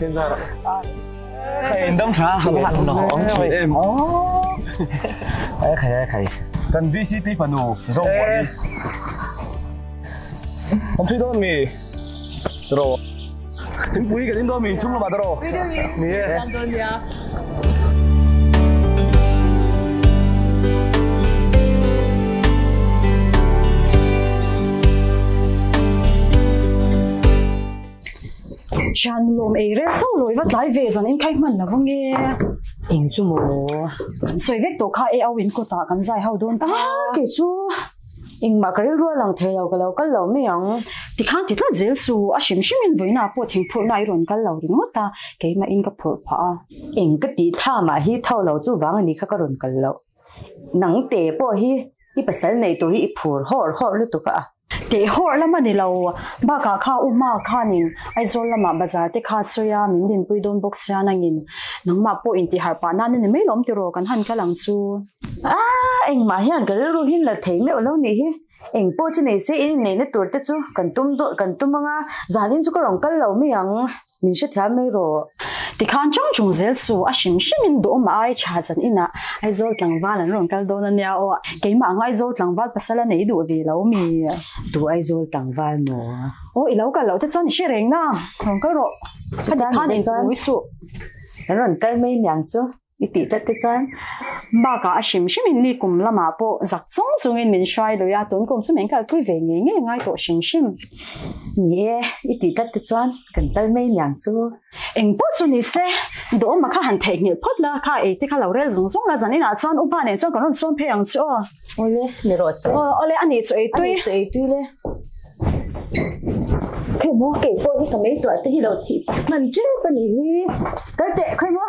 Thiên ra rồi. Khẩy đâm xa không hạt nó chị em. Khẩy. Cần VCT phần đủ rộng quá đi. Không thấy đó mì. Rồi. Tính quý cái đến đó mình xuống là bà rồi. Nè. Chan lom ấy rồi, sao lối vắt lại về rồi nên khai mình là vâng nghe. Em chú mồ. Xoay vết tổ khai eo in cô ta cần dài hậu đôn ta. Cái chú. Em mà cái rùa lòng theo cái lâu mấy ông. Thì khán thì thật dễ su, à xem mình với nào bộ thiên phụ này rồi cái lâu thì ngót ta. Cái mà em cái phụ pa. Em cái tí tha mà hi thâu lâu chú vắng anh đi khắc cái rồi cái lâu. Nắng tệ bộ hi, đi bớt sáng này tôi đi phụ hor lúc tôi cả. Để hor lắm anh lâu, ba cả khá uma khá nín, ai rồi lắm mà bazar te khá soya mình din bui don box ra nangin, nang mà po inti harpa na nên mấy lom tiro kan han ka lang su. Anh mà hiền cái rồi hiền là thấy mấy lâu nè, anh po chứ này sẽ in này nó tuổi tết chú, cần tum mga, gia đình chú có rong cái lâu mấy ang, mình sẽ theo mấy rồi. Thì khán trong chung dễ su, à xem mình đổ mà ai trả dân ina, ai rồi lang van là rong cái đồ này nhau, cái mà ai rồi lang van pasal là này đủ vì lâu mi. Tụi ai rồi tặng vai mồ. Ôi lâu cả lâu thế cho chị rèn na, không có rồi. Chắc chắn là nên úi sụ. Nó rồi cái mấy nhàng chứ, đi tít tết tết chân. Ba cả xem mình đi cùng làm mà bộ giặc giống giống mình xoay rồi à tuần cùng số mình cái quý về nghe ngay tổ xem. Nhẹ, đi tít tết tết chân, cần tay mấy nhàng chứ. Em bớt cho你些，都嘛看很特别，不啦，看诶，这看老人种种啦，咱你拿穿五百年，做可能穿培养吃哦。我嘞，你罗谁？我嘞，按你做一堆，做一堆嘞。佢冇幾多啲咁樣多，啲老鐵，民主不離去，嗰隻佢冇。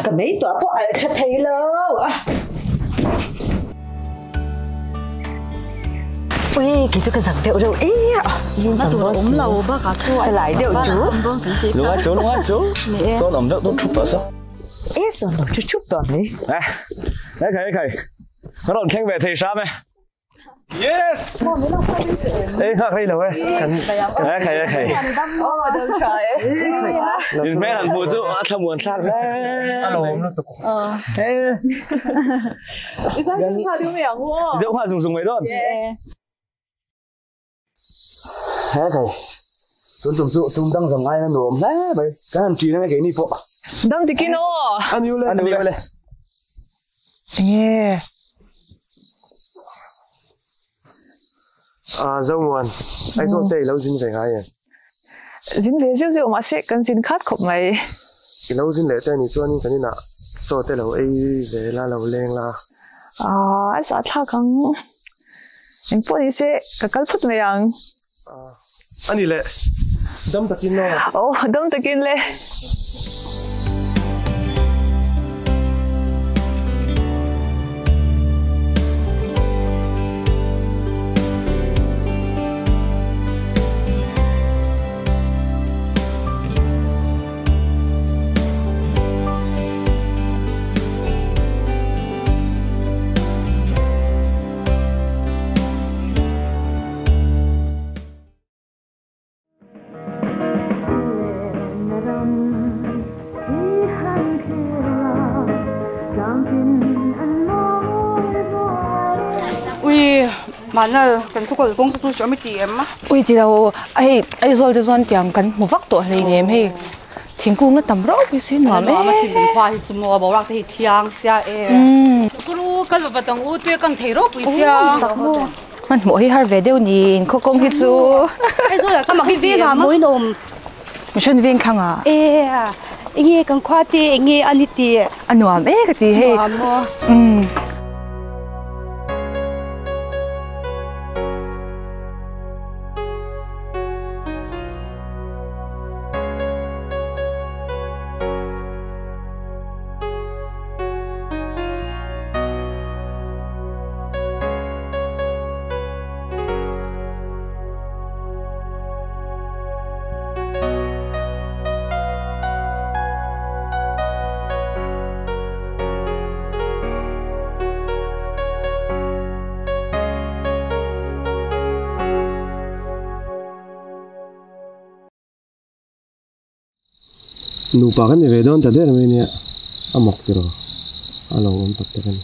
咁mấy tuổi bộ ở thật thấy lâu. Ui, cái chỗ cái răng đeo đâu ý ạ. Dùng nó tụi ốm lâu bác cả chú cái lại đeo chú. Lúc ai số. Số nằm đeo tốt chút tỏ sao? Ê, số nằm chút tỏ đấy. Đấy khẩy. Nó đồn khen về thì sao mẹ? Yes! Ê, khắc đi đâu ấy? Khẩy. Đâu trời. Nhìn mẹ hẳn bùa dụ, không muốn sát đấy. Alo, nó tục. Ê. Ý sao chúng ta đưa miệng mua? Đỡ hoa dùng mấy đồn. Thế thầy. Tôi dùng đang dòng ai nó nồm. Đấy, vậy. Cái hẳn trí nó cái này phụ. Đang thì kino. Ăn yêu lên. Yeah. Dâu nguồn. Anh dâu tê lâu dính phải ngay à? Dính lệ dịu mà sẽ cần dính khát khổng mày. Cái lâu dính lệ tê này cho nên cái này nè. Dâu tê lâu ấy về là lâu lên là. Anh sợ thao căng. Anh phụ đi sẽ cái phút mày ăn. Anh đi lệ. Đâm ta kín nó. Đâm ta kín lệ. Mà nó cần có cái công tôi cho mấy chị em á. Ui thì đâu ai rồi thì dọn tiền cần một vắt tuổi này em hay thiên cung nó tầm rõ cái xin mà mấy. Mà xin điện thoại thì mua bảo lạc thì thiang xia em. Kuru cái vật tông u tuyệt càng thấy rõ bự xia. Mình mỗi hai về đều nhìn khó công hết chú. Ai rồi là cái mà cái viên là mỗi nôm. Mình xin viên khang à. Ê à, nghe càng khoa thì nghe anh thì. Anh nuông mấy cái gì hay. nu pa kan ve don ta der me nia amok tiro alo om tak kan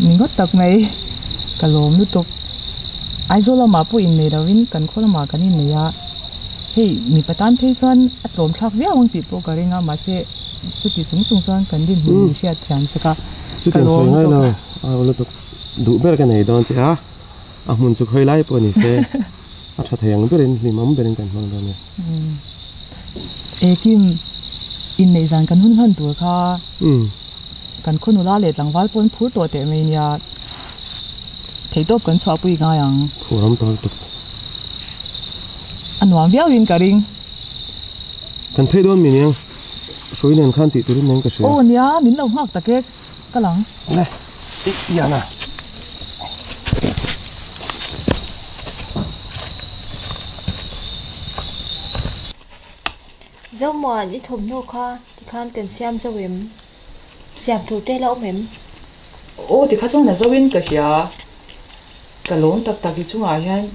mình gót tắc mấy cả lồm nước tục ai rồi là mà phụ in này đâu in cần khó là mà cái này ya hey mi patan thấy son at lồm thắc vía ông chị phụ cái nga mà sẽ chút thì chúng son cần đi mình sẽ chán sẽ cả cái lồm ngay nào alo tục đủ bê cái này don chứ ha muốn chụp hơi lại po ni se thật thèm bê lên thì mắm bê lên cần mang đâu nè kim in này rằng cần hơn tuổi khaกันคนนู้นเลยจังหวัดปนพูดตัวเตะไม่เนี่ยที่ตบกันชอบปุยง่ายยังผู้รำตัวตุกอันว่าเวียวินกันริงกันเทโดนมีเนี่ยสวยเนี่ยขันติตัวนี้ก็สวยโอ้เนี่ยมินเราหักตะเกียกกะหลังเลยอีอย่างน่ะเจ้าหมอนที่ถมโนค่ะที่ข้านกันเสียมเจ้าเว็มgiảm thủ tê lão mềm. Ô thì khác trong này giáo viên cái gì à? Cái lốn tắc tắc cái chung ai hen?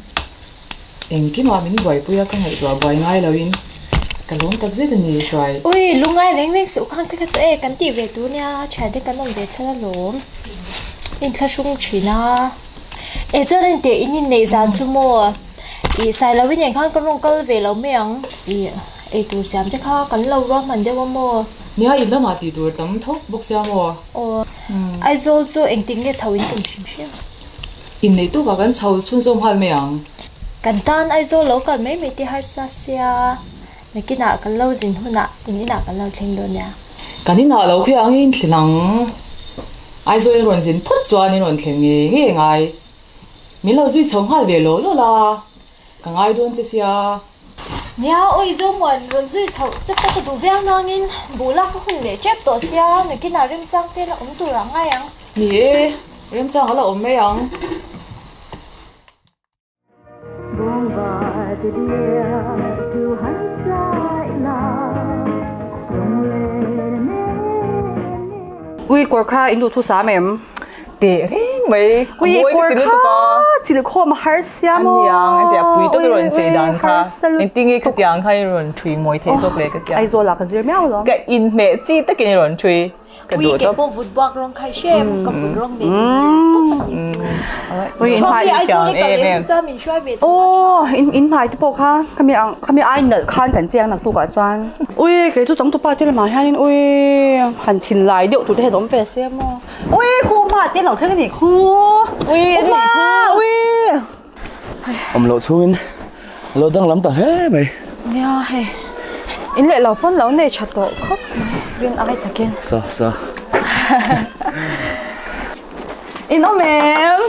Em cái mà mình gọi bây giờ cái này là gọi ngay là win. Cái lốn tắc rất là nhiều xoài. Ui lúc ngay lên lên số khang thế cái chỗ ấy cắn tỉ về tu nha, trái thế cắn đồng về chân là lốn. In khá sung chỉ na. Ê cho nên để in này giảm chút mua. Ý xài là với nhà khang cắn đồng câu về lão miệng. Ý tu giảm chắc khá cắn lâu rồi mình cho mua. Nia in lama ti dur tam thok bok sia mo ai zol chu eng ting nge chawin tum shim shim in nei tu ka kan chau chun zom hal me ang kan tan ai zol lo kan mai me ti har sa sia me kina kan lo jin huna ina kan lo theng do nya kanina lo khi ang in thlinang ai zol ron jin phut chuan in ron thleng nge ngai min lo zui chong hal ve lo lo la ka ngai don che sia nia oi zo mon ron zui chau chắc ta du viang nang in bula ko hun le chep to sia me kina rim chang te la tu ra ngai ang ni rim chang ala om me ang ui quả kha in du thu sa mem để riêng mấy ui quả kha chỉ được khom har xiam mo anh thì quý tôi rồi sẽ đàn kha anh tin cái cái tiếng hay rồi chui mồi thế sốc lấy cái tiếng ai rồi là cái gì mèo rồi cái in mẹ chi tất cái rồi chui cái đồ đó vụt bạc rong khai xem cái vụt rong ui in phải ô in phải thì bộ kha kami ai nợ khan cảnh giang nặng tu cả choan ui cái tu giống tu ba tiêu mà hay ui hành trình lại điệu tu để đóng về xem mà ui khu mà tiền lòng thế cái gì khu ui mà ui ông lộ xuống lộ đang lắm tao hết mày nha hay in lại lâu phân lâu này chặt tổ khóc viên ai ta kiên sao in ông em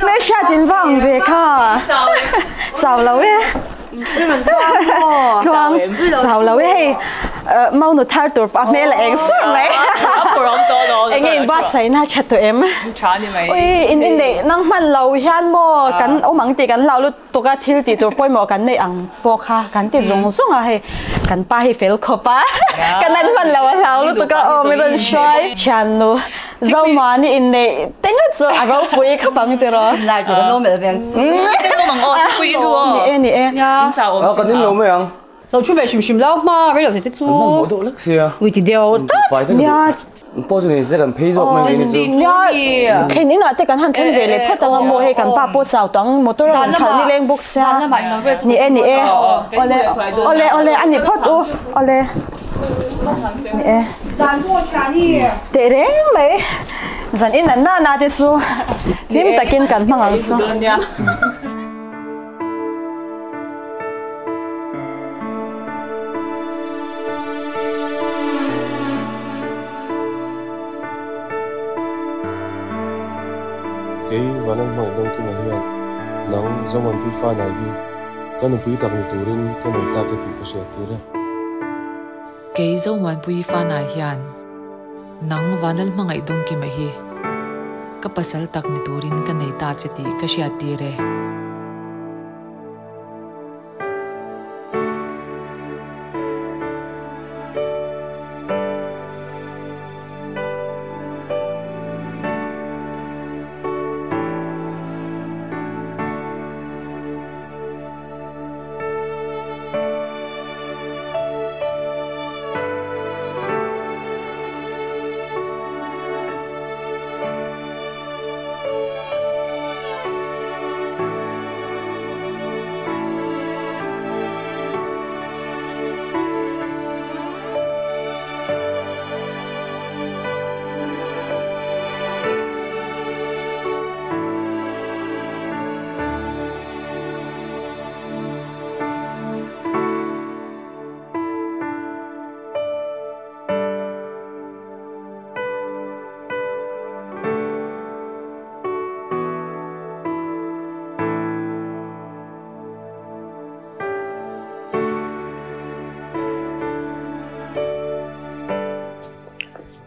mẹ cha tiền vàng về kha giàu lâu ấy Khoan, giàu lâu ấy mau nụ thar tụi bà mẹ là em xuống đấy anh em bắt say na chặt tụi em ui in để năng man lâu hian mo cắn ống măng thì cắn lâu lúc tụi cái thiêu thì tụi bôi mò cắn này ăn bò kha cắn thì rong rong à hay cắn ba hay fail khó ba cắn anh man lâu lúc tụi cái mình lên xoay chăn luôn dâu mà ni in để tính hết rồi à gấu bụi khắp bằng từ rồi lại tụi nó mẹ bên nó bằng ngọt bụi luôn nè còn đến lâu mấy ông lâu chú về xìm lâu mà bây giờ thì tết chú một độ lắc xìa ui thì đều phải thế nha bao giờ này sẽ cần phê rồi mà cái gì khi ní là tất cả hàng thiên về lấy phát tăng mua hay cần ba bộ giàu tăng một tôi làm thằng đi lên bốc xa nè ole anh đi phát u ole nè dàn mua trà đi để đấy mấy dàn in là na thế chú điểm ta kiên cần mang hàng chú cái và năng mọi đông kia mà hiện nắng do mình bị pha này đi cái nó bị đặc biệt turin cái này ta sẽ thì có sẽ thế đấy cái do mình bị pha này hiện nắng và năng mọi đông kia mà hi cái pasal đặc biệt turin cái này ta sẽ thì có sẽ thế đấy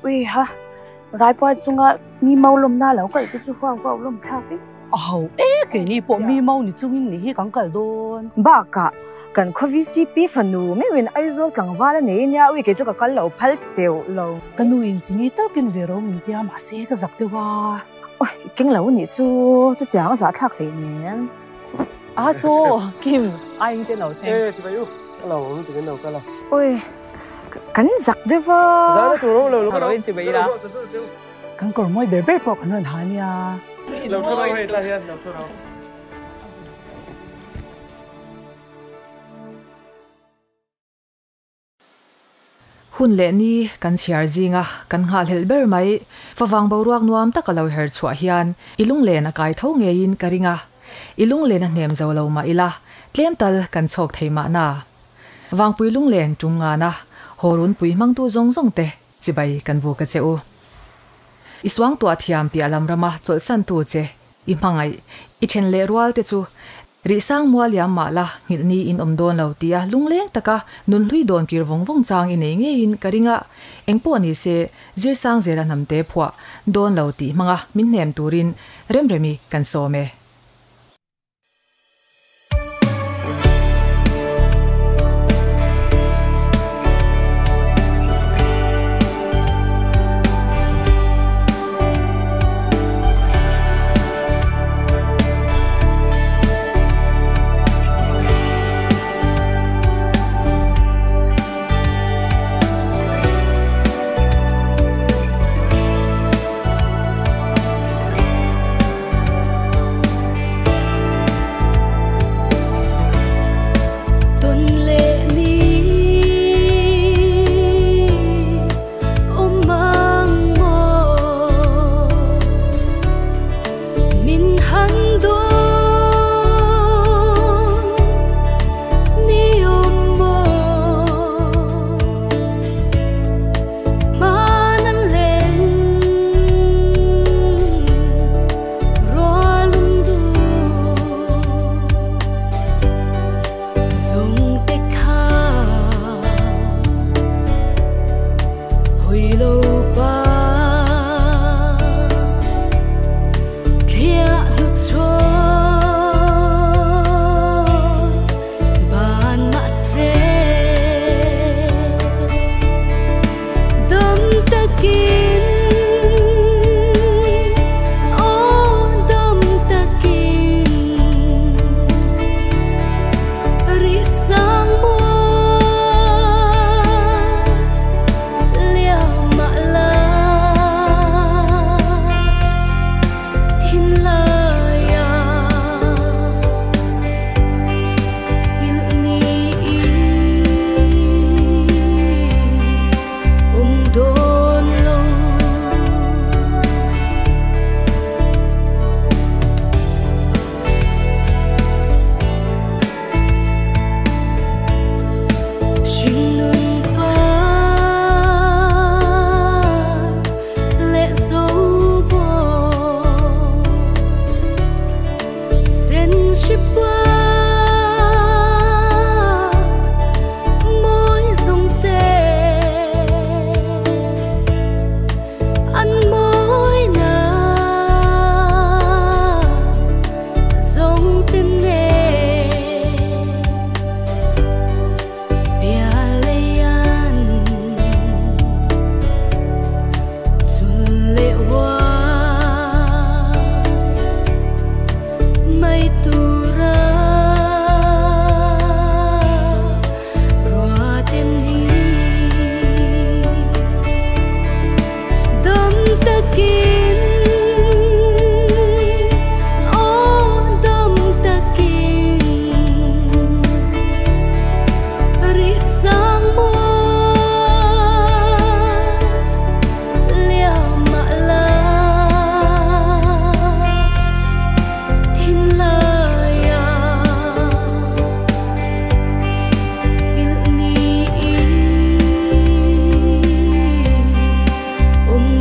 ui ha rai poi chunga mi mau lom na lo kal chu fa fa lom tha pe au ke ni po mi mau ni chungin ni hi kang kal don ba ka kan khovi si pi phanu me win aizol kang wala ne nya ui ke chu ka kal lo phal teu lo kanu in chini tal kin vero min tia ma se ka zakte wa oi king lo ni chu tiang za thak le ne a so kim ai te lo te ê chị bay u cái lẩu nó từ cái đầu cái lẩu ôi cắn giặc đấy vợ giá nó tụi nó lẩu nó chị bị đó kang kor moi be be po kan han ya lẩu thua đâu hết là hiện lẩu thua đâu หุ่นเล่นี่กันเชียร์จิงะกันหาเฮลเบอร์ไหมฟ้าวังบรวกนวมตะกะเลาเฮร์ชัวเฮียนอีลุงเล่นกายเท่าเงียนกะริงะอีลุงเล่นเนียมเจ้าเลามาอีละเตลียมตัลกันโชกเทมานาวังปุยลุงเล่นจุงงานะฮอรุนปุยมังตูจงจงเตจิบายกันบูกะเจอูอีสว่างตัวเทียมปีอลัมรามาจดสันตูเจอีมังไออีเชนเลรัวเตจูริสังมัวเลียมมาละหินนี้อินอมโดนเหล่าตียลุงเลี้ยงตะกะนุนลุยโดนกิรวงวงจางอินเองอินกะริงะเอ็งปวนี่เสจิรสังเจรันนำเตพัวโดนเหล่าตีมังะมินเนมตูรินเรมเรมีกันโซเม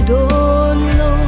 Don't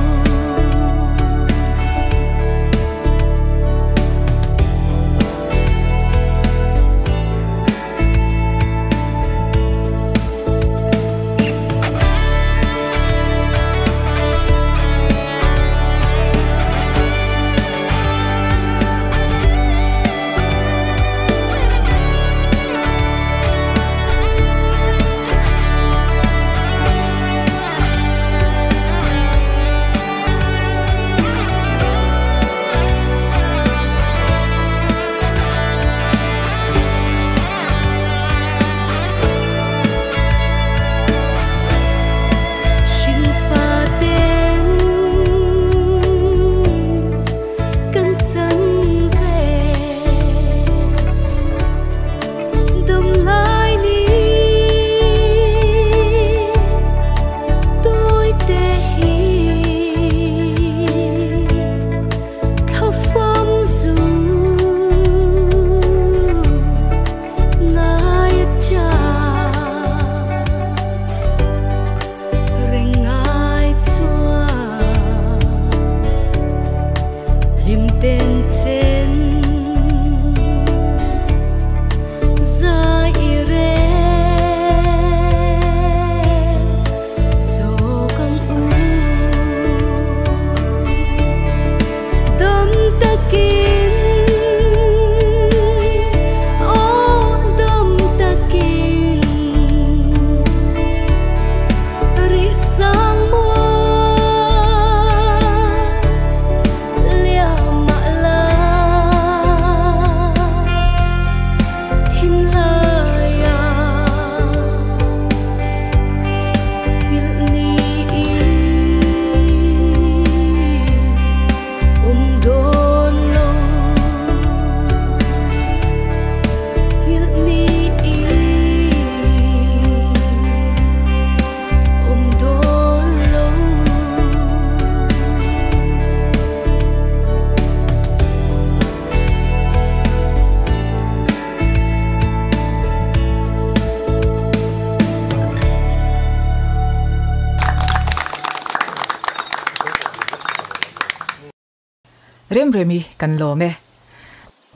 rem remi kan lo me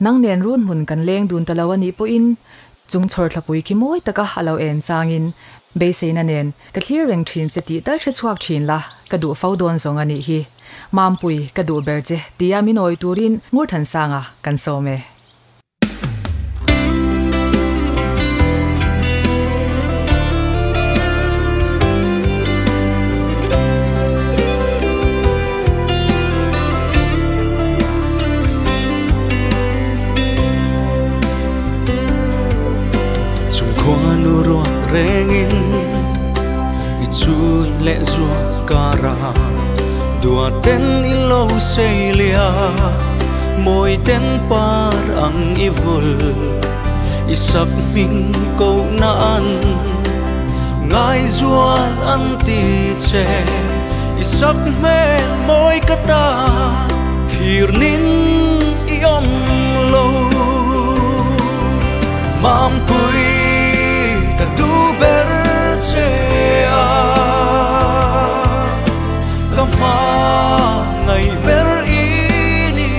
nang nen run mun kan leng dun talawani po in chung chhor thlapui ki moi taka alo en changin be seina nen ka clear reng thin che ti tar che chuak thin la ka du fo don zong ani hi mampui ka du berje tia minoi turin ngur than sanga kan so me rengin ichun le zua kara dua ten ilo seilia moi ten par ang ivul isak min ko naan ngai zua an ti che isak mel moi kata khirnin iom lo mam pui du berce kama ngai ber ini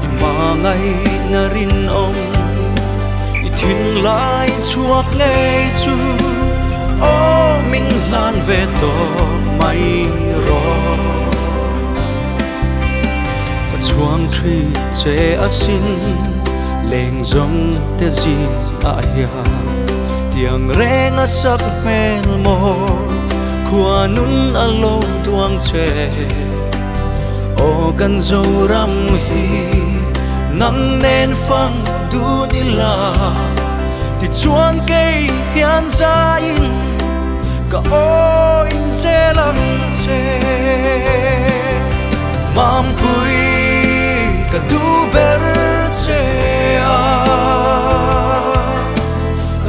imangai narin om ithin lai chuak le chu o min lan ve to mai ro ka chuang thri che asin leng zong te zi a ya tiang reng a sak mel mo khuanun alo tuang che o kan zo ram hi nang nen phang du ni la ti chuan ke hian za in ka oi se lam che mam pui ka du ber che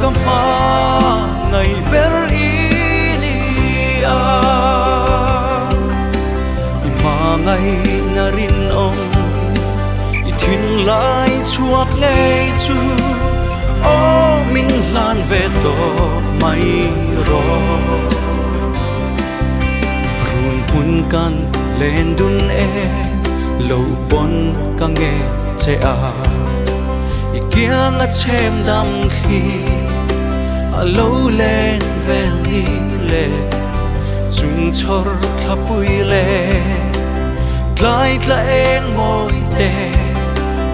kama ngai ber ini imangai narin om ithin lai chuak le chu o min lan ve to mai ro run pun kan len dun lo bon ka nge che ikiang a chem dam khi alo len vel hi le chung chor thapui le klai tla en moi te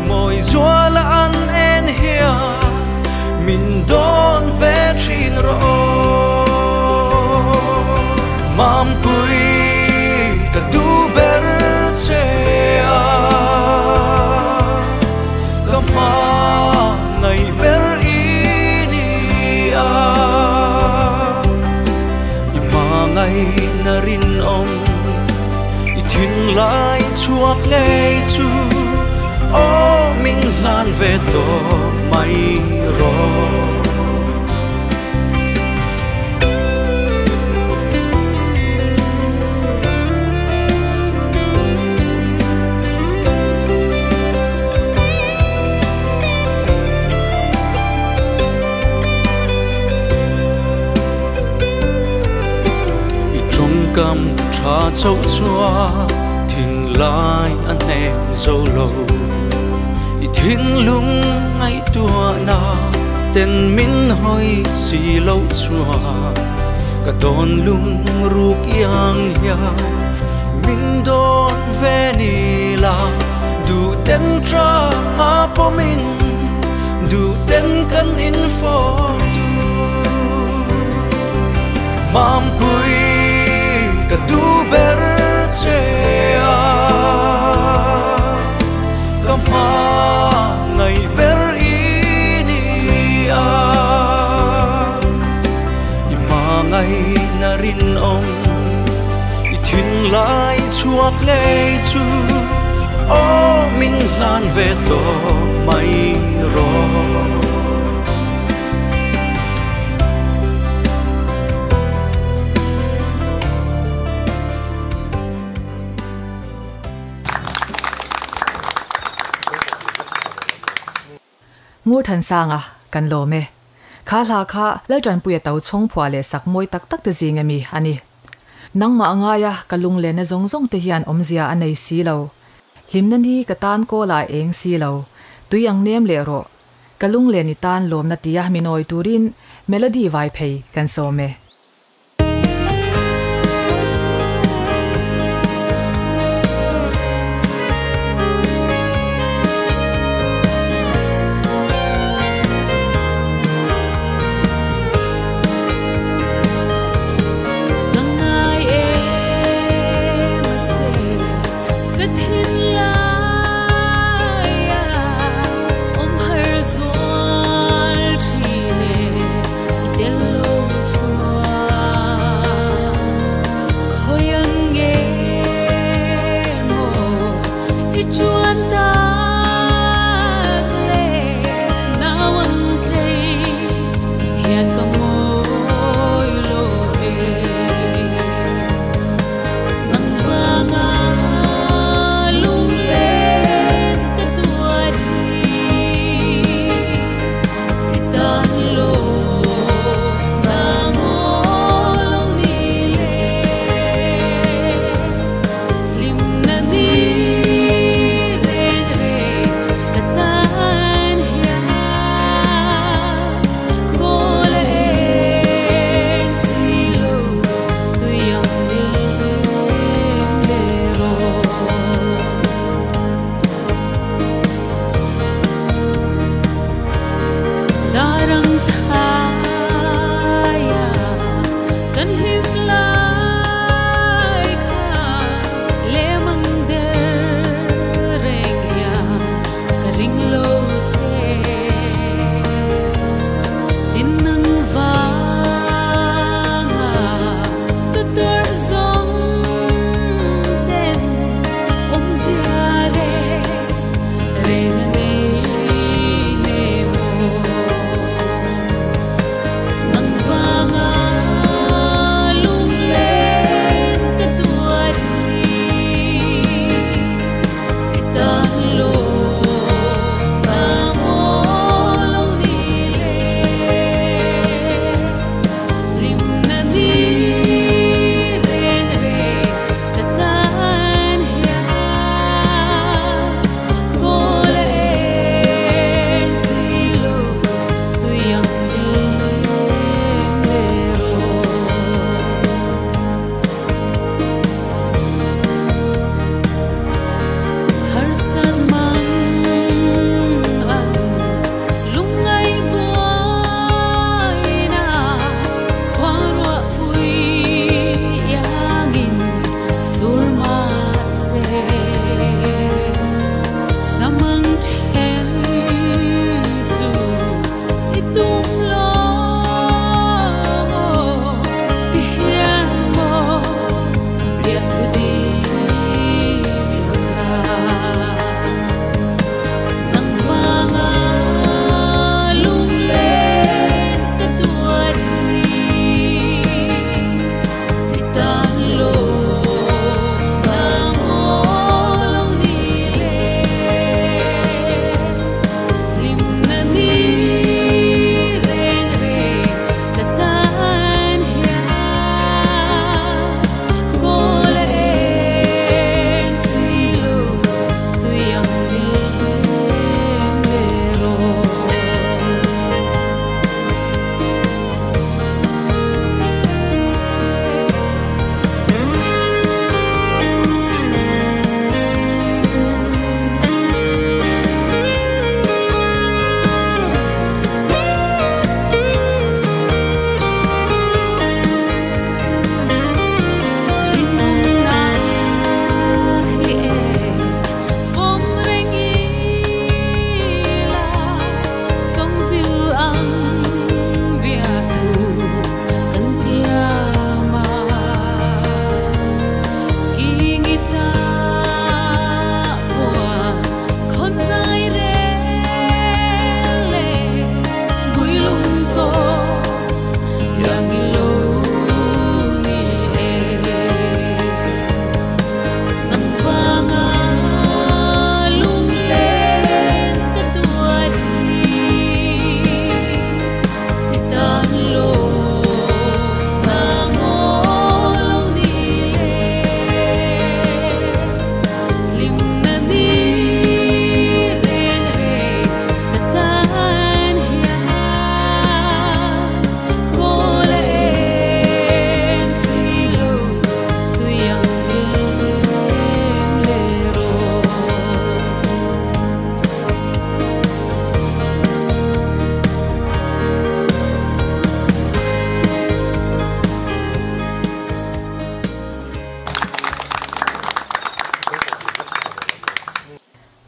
moi zua la an en hia min don ve thin ro mam pui ka du ber che kama ngai ber ini imangai narin om ithin lai chuak le chu o min lan ve to mai ro cầm tra châu chua thìn lai anh em dâu lâu thiên lung ngay tua na tên min hoi si lâu chua cả don lung ruk yang ya min don venila du tên tra apo min du tên kan info du mam pui ka du berce kama ngai ber ini imangai narin om ithin lai chuak le chu o min lan ve to mai ro ngur than sanga kan lo me kha la kha la tran puya tau chong phwa le sak moi tak tak te jing ami ani nang ma nga ya kalung le na zong zong te hian omzia anei si lo limnan hi katan ko la eng si lo tuyang nem le ro kalung le ni tan lom na tia minoi turin melody vai phei kan so me Hello,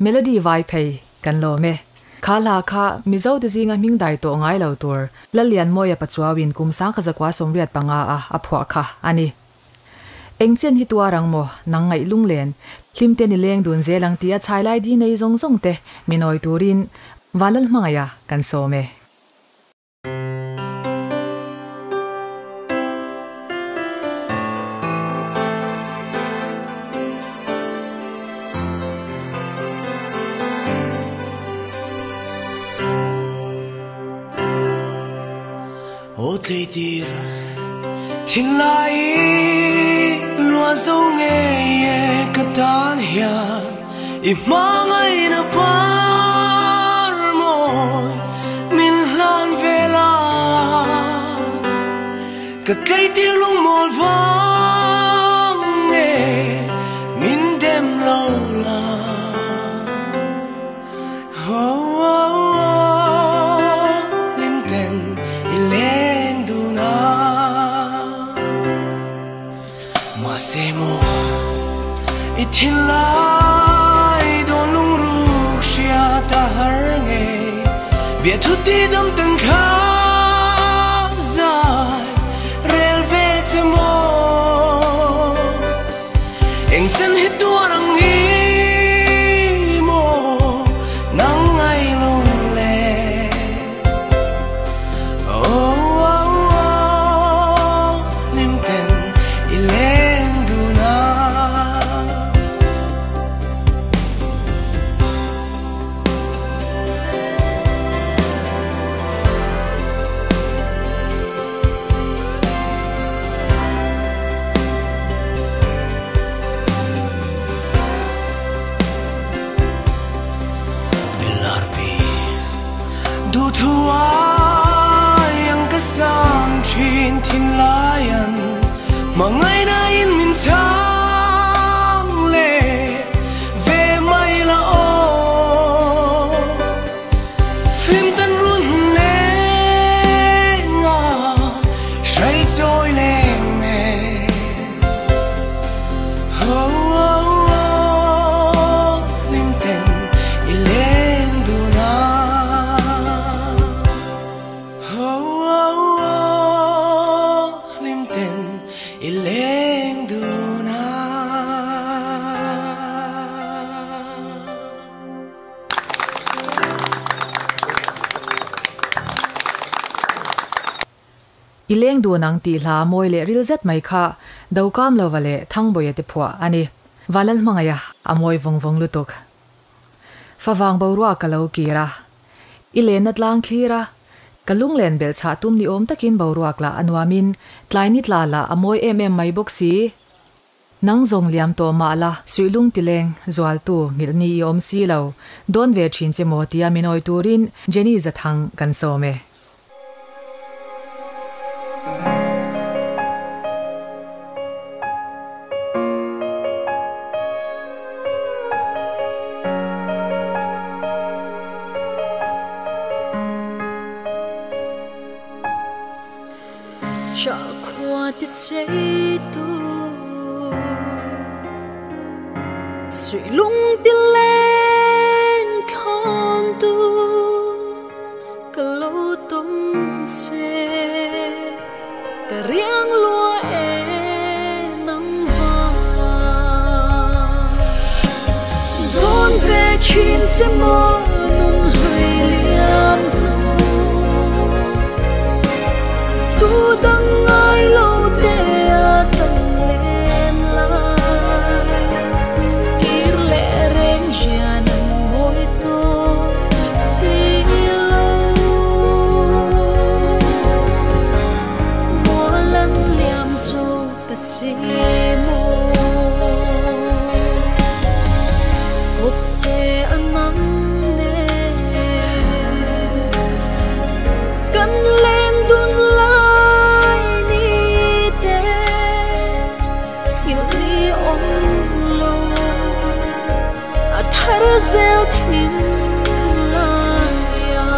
melody vai phei kan lo me khala kha mizo de zinga ming dai to ngai lo tur lalian moya pachuawin kum sang khaza kwa somriat panga a phwa kha ani engchen hi tuarang mo nangai lunglen hlimte ni leng dun zelang tia chailai di nei zong zong te minoi turin walal mangaya kan so me ô tây tir thiên lai loa dâu nghe cả tan hia imang ai na par môi min lan về la cả cây tiếng lung một vang nghe min đêm lâu la thiên lai đón lung ruk xia ta har nghe biết thút đi đâm từng khá dài rel về cho mò em chân hết tua đang nghĩ mò nắng ngày lung lệ lim ten ilen duna yang kasam chin tin layan mangai na in min chang le ve mai la o lim tan run le nga shai choi le nge lim ten ilen du na ileng duna ileng du nang ti hla moi le ril zet mai kha dokam lo wale thang boye te phwa ani walal mangaya amoi vong vong lutuk fawang borwa kalo kira ilen atlang thira kalung len bel cha tum ni om takin boruak la anwamin tlaini tla la amoi mai boxi nang zong liam to ma la suilung tileng zwal tu ngilni om si lo don ve chin che motia minoi turin jeni zathang kan so me Cha qua ti sei tu sui lung ti len thon tu kalo tom che ka riang lua e nang va don ve chin se mo nun hai liam tu dang ai lo te a tang len la kir le reng hian moi to si lo mo lan liam so ka si mo op te anam ne kan len dun zel thin la ya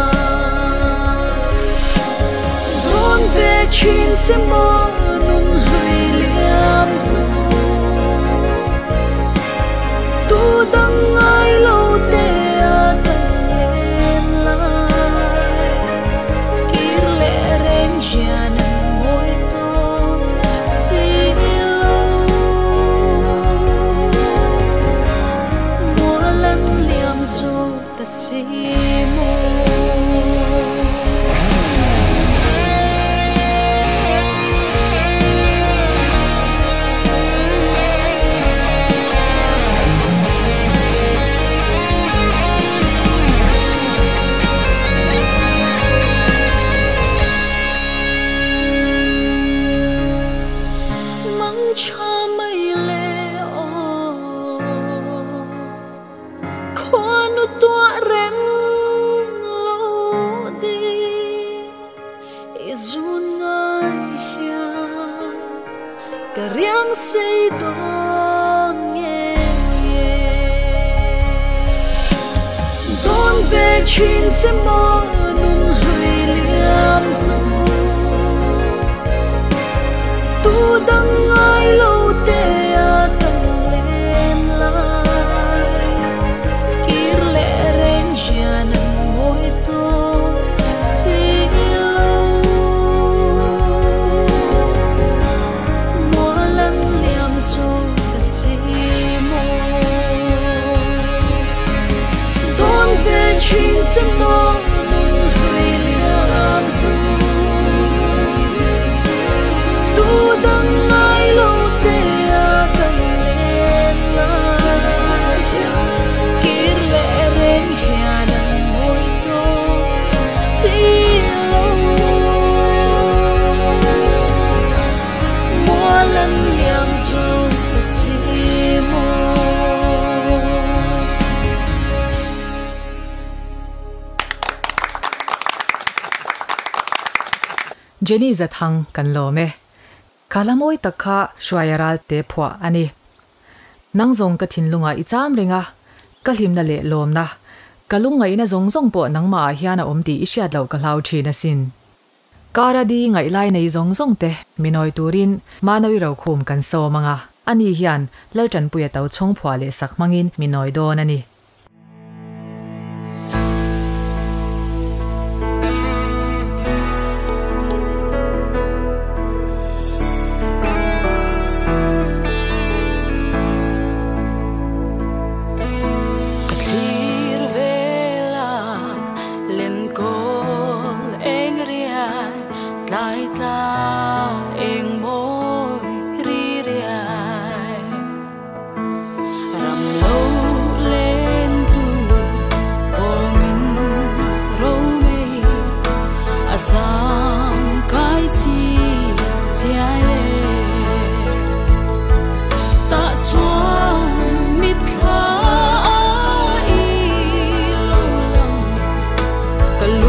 zon ve chin se mo nun hai liam tu dang ai lo te cả riêng say đón nghe đón về chuyện sẽ mơ nun hơi liam tu đang ai lâu tê à tầng lên lại kia lệ ren hiền môi tôi xí lâu mỗi lần liam dù ta xí mơ đón về chuyện sẽ mơ nun hơi liam tu đang ai lâu tê à tầng lên lại kia lệ ren hiền môi tôi xí lâu mỗi lần liam dù ta xí mơ Jenny zathang kan lo me kalamoi takha shwayaral te phwa ani nangjong ka thinlunga icham ringa kalhimna le lomna kalungai na zongjong po nangma hiana omti ishiat lo kalau thina sin karadi ngai lai nei zongjong te minoi turin manawi ro khum kan so manga ani hian laltan puya tau chong phwa le sakmangin minoi don ani Kalung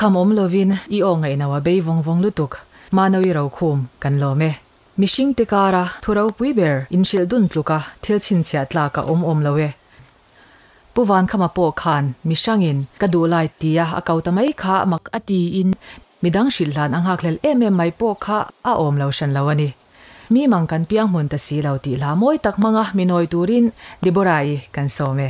kham om lovin I o ngai nawa be vong lutuk manawi ro khum kan lo me mishing tekara thurau pui ber in shil dun tluka thil chin chia tla ka om lowe puwan khama po khan mishangin kadulai tia akautamai kha mak ati in midang shilhan ang haklel mai po kha a om lo shan lawani mi mang kan piang mun ta si lo ti la moi tak manga minoi turin Deborah kan some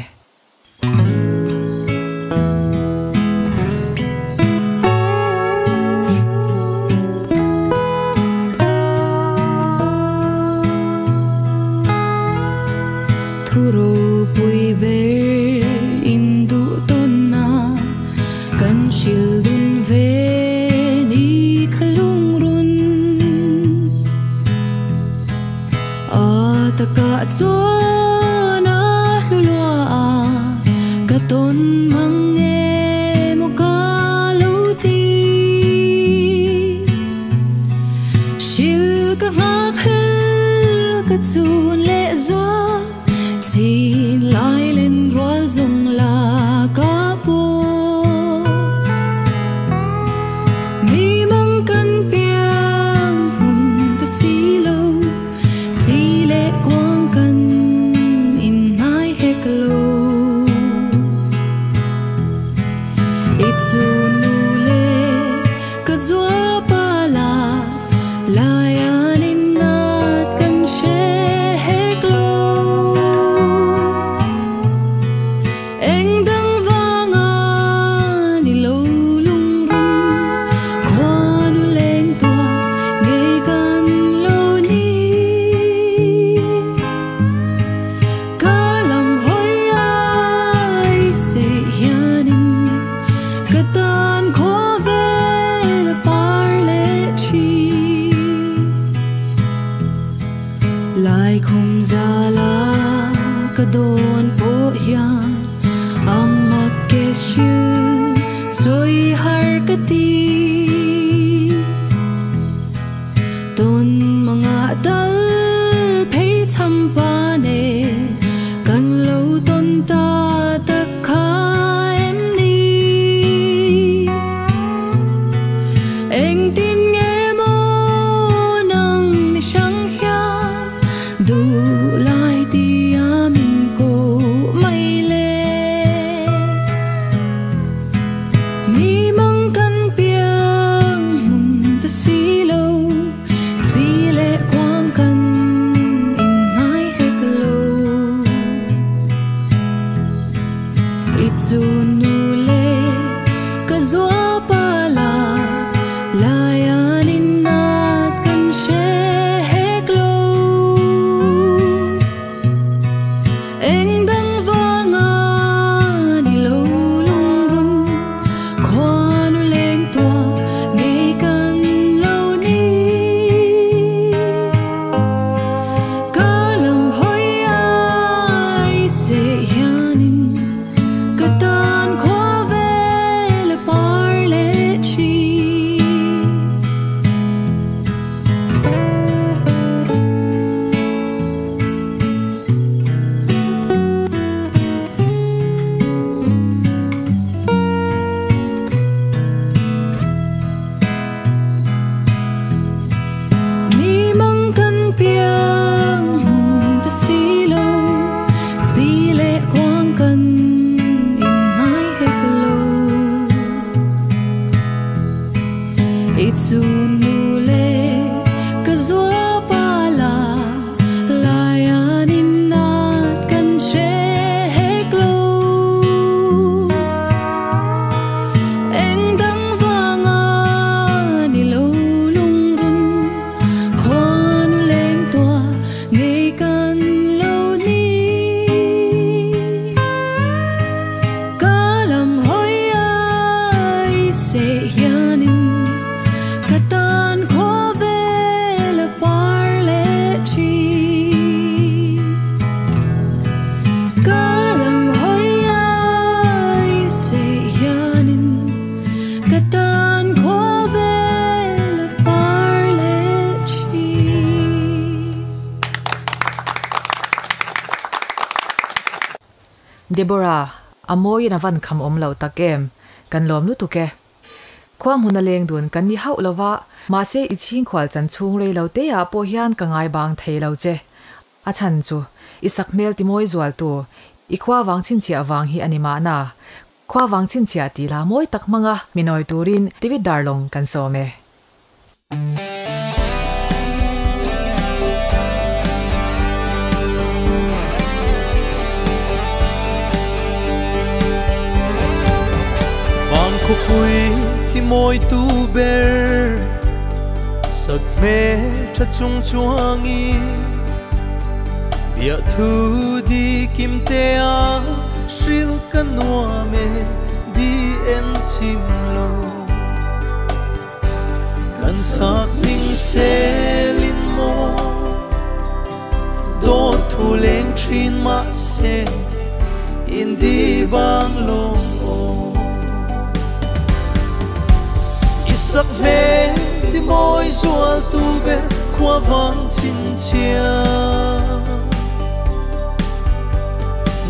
Deborah amoy na van kham om lo takem kan lom lu tuke khwam huna leng dun kan ni hau lova ma se iching khwal chan chung rei lo te a po hian ka ngai bang thei lo che a chan chu isak mel ti moi zwal tu i khwa wang chin chia wang hi anima na khwa wang chin chia ti la moi tak manga minoi turin David Darlong kan so me Khúc vui thì môi tu ber sắc mê cha chung chuang y bia thu đi kim te a shil kan noa me đi en chim lo kan sak ning se lin mo do thu leng trin ma se in đi bang lo sắc mê thì môi ruột tu về qua vang chín chia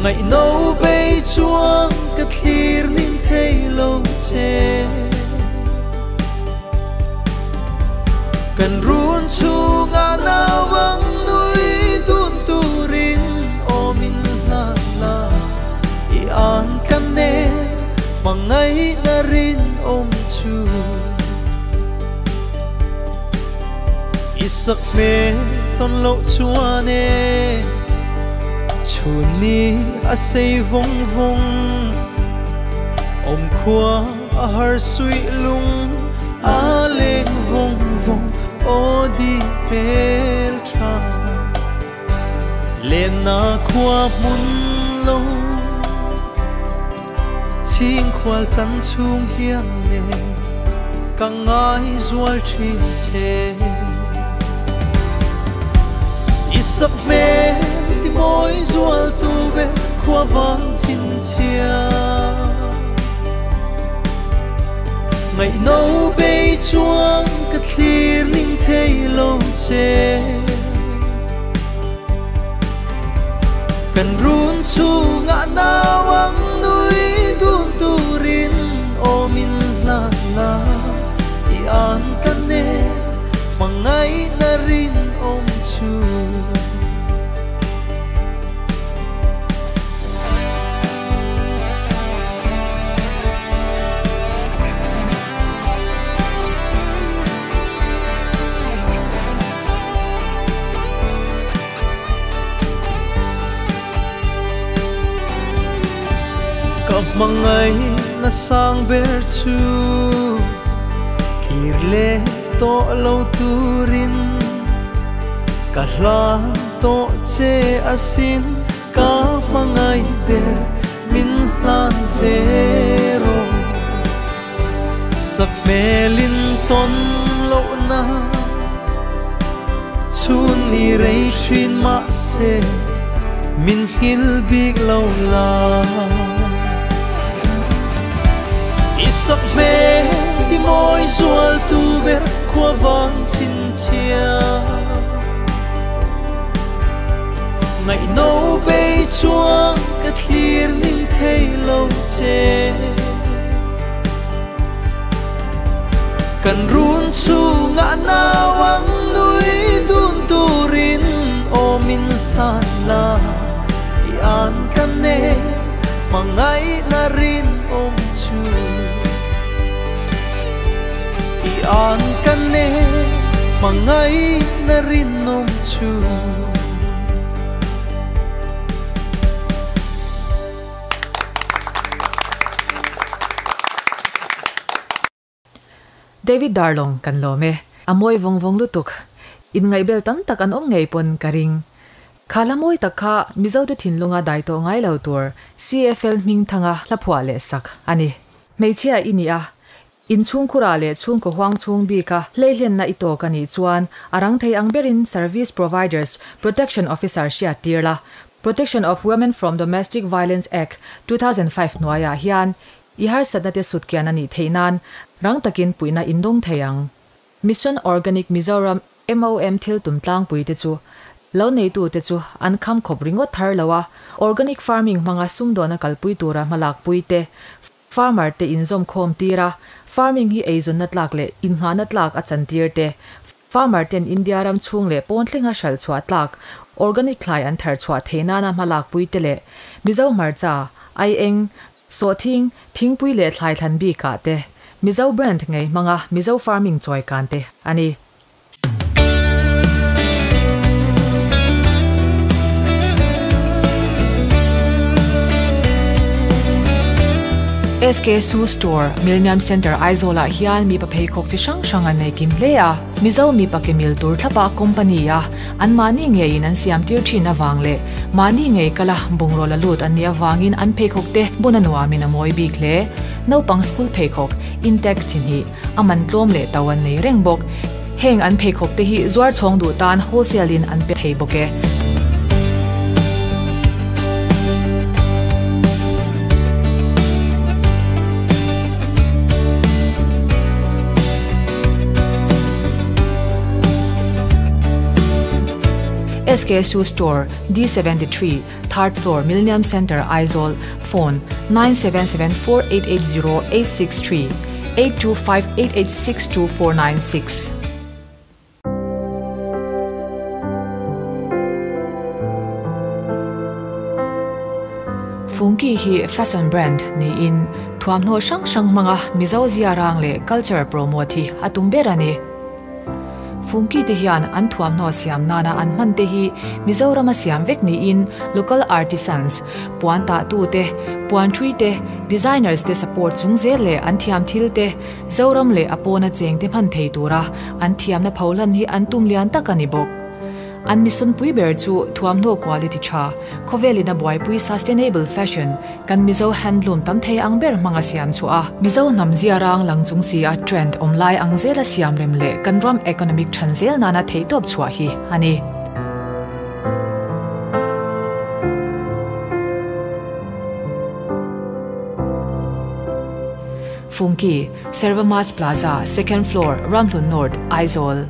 ngày nấu bê chuông cất khir ninh thấy lâu chê cần run chu ngã nào vắng núi tuôn tu rin o min la la i an kan ne bằng ngày na rin om chu sắc mê ton lộ chua nè chun ni a say vong vong om khua a har sui lung a leng vong vong o di pel tra lên na khua mun lo ching khwal chan chung hiang nè kang ai zual chin che sắc mê thì môi ruột tu về khoa vang chín chia ngày nấu bê chuông cất khir ninh thấy lâu chê cần run chu ngã nào ang núi tuôn tu rin o min la la i an kan ne mang ngày na rin om chu mang ngày na sang ber chu kirle to lâu turin cả lan to che asin cả mang ngày ber min lan vero sak melin ton lo na chun ni rei thin ma se min hil big lâu la sắc mê đi môi ruột tu ver khoa vang chín chia ngày nấu bê chuông cất khir ninh thấy lâu chê cần run chu ngã nào ang núi tuôn tu rin o min la la i an kan ne mang ngày na rin om chu an kan ne mangai na rin nom chu David Darlong kan lo me amoi vong vong lutuk in ngai bel tam tak an om ngei pon karing khalamoi takha mizo de thinlunga dai to ngai lo tur CFL ming thanga laphwa le sak ani meichia inia in chung khura le chung ko hwang chung bi ka leilen na ito kani chuan arang thei angberin service providers protection officer shia tirla Protection of Women from Domestic Violence Act 2005 noya hian ihar sadate sutkian ani theinan rang takin puina indong theyang Mission Organic Mizoram MOM thil tumtlang puite chu lo nei tu te chu an kham khopringo thar lawa organic farming manga sumdona kalpui tura malak puite farmer te inzom khom tira farming hi eizon natlak le inha natlak a chantir te farmer ten India ram chung le pontlinga shal chwa tlak organic klai an thar chwa theina na malak puite le mizo marcha ai eng so thingpui le thlai than bi ka te mizo brand ngai manga mizo farming choi kan te ani SK Shoe Store Millennium Center Aizola hian mi pa phei khok chi sang an nei kim hlea mizo mi pa kemil tur thlapa company a an mani nge in an siam tir thina wangle mani nge kala bungrola lut an nia wangin an phei khok te bunanwa mina moi bik le no pang school phei khok intact chin hi aman tlom le tawan nei rengbok heng an phei khok te hi zuar chhong du tan wholesale in an pe thei boke SK Shoe Store, D73, 3rd floor, Millennium Center, Aizawl. Phone 977-4880-863, 825-886-2496. Funky hi fashion brand ni in thuamno sang manga mizo ziarang le culture promote hi atumberani. Funky te hian an thuam no siam nana an man te hi Mizoram siam vek ni in local artisans puan ta tu te puan thui te designers te support chung zel le an thiam thil te zoram le apona cheng te man thei tura an thiam na phaulan hi an tum lian takani bok an mission pui ber chu thuam no quality cha khovelina boy pui sustainable fashion kan mizo handloom tam thei ang ber manga siam chu a mizo namzia rang langchung si a trend omlai angzela siam rem le kan ram economic transil nana thei top chwa hi ani Funky Servamas Plaza 2nd floor Ramlun North Aizawl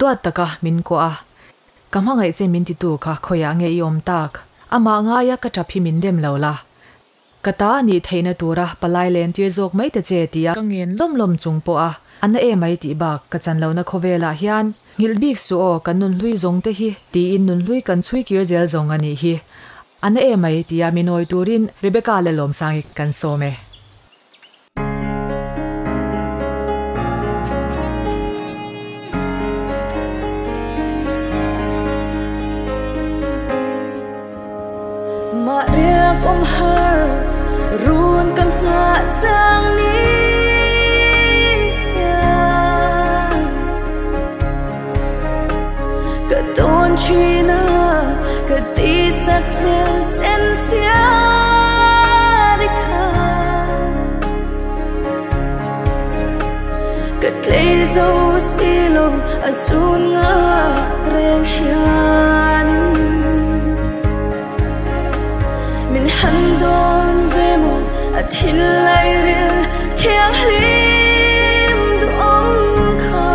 Duat taka min ko a kamhangai che min ti tu kha khoya nge iom tak ama nga ya ka thaphi min dem lola kata ni theina tura palai len tir jok mai te che tia kangen lom chung po a ana e mai ti ba ka chan lo na khovela hian ngilbik su o kanun hlui zong te hi ti in nun hlui kan chui kir zel zong ani hi ana e mai tia minoi turin Rebecca le lom sang kan some har run kan nga chang ni ka don china ka ti sak mel sen sia dikha ka tlezo stilo azun nga ren hianin min handon vemo athin lai ril thiang hlim du om kha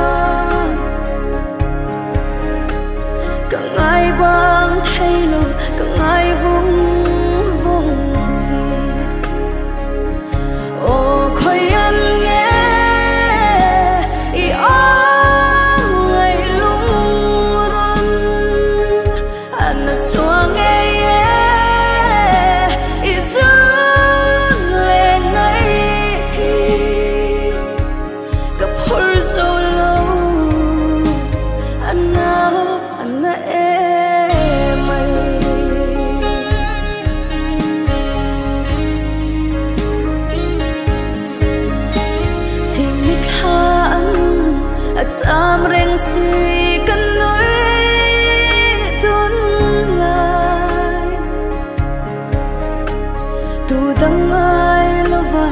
ka ngai bang thailo ka ngai vung si o khoyan nge I ong ngai lung ron an chuang nge Am reng si kan noi tun lai tu dang ai lova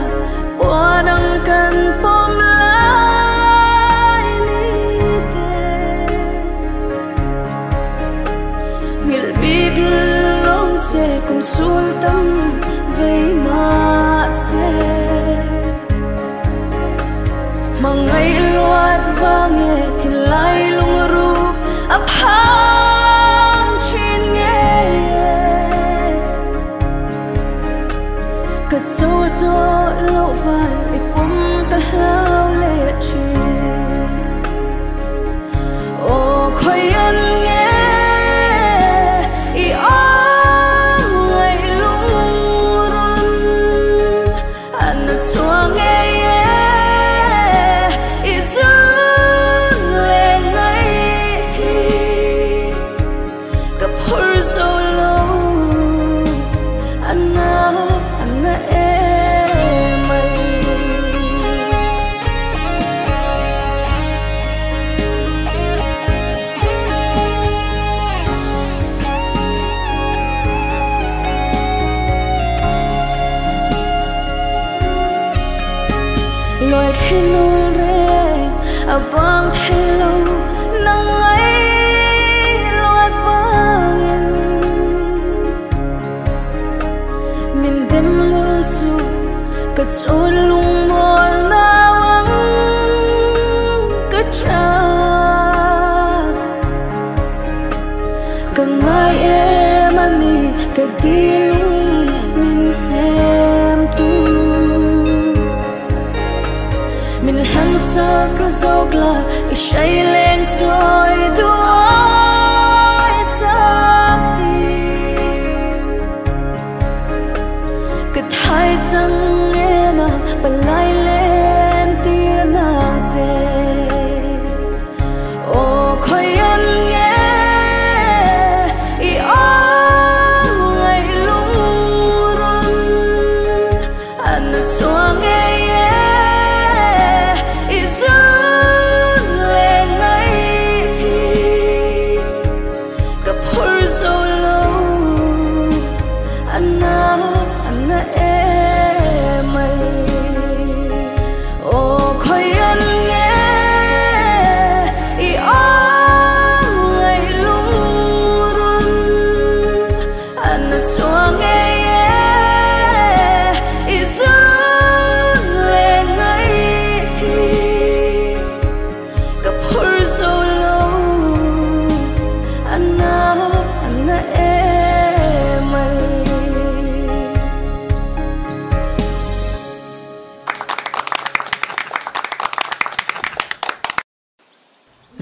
wanang kan pom lai ni te ngil big long se kum sul tam vei ma se mangai luat vange tin lai lung ru aphang chin nge ka so cho lâu vài bom ta lao lệ chi ô khơi anh nghe i ong ngày lung run anh cho nghe i dương lệ ngày gặp hur sâu lâu anh lối thế nôn rê băng thế lâu nắng ấy loạt vang in mình đêm mưa su cất trôi lung mỏi nào cất cha cần mai em anh đi cái đi mình em tu mình hắn xa cứ dốc là say lên rồi đuối xa đi cứ thay chẳng nghe nào và lại lên tiếng nàng dê ô khơi anh nghe i ong ngày lung run anh cho nghe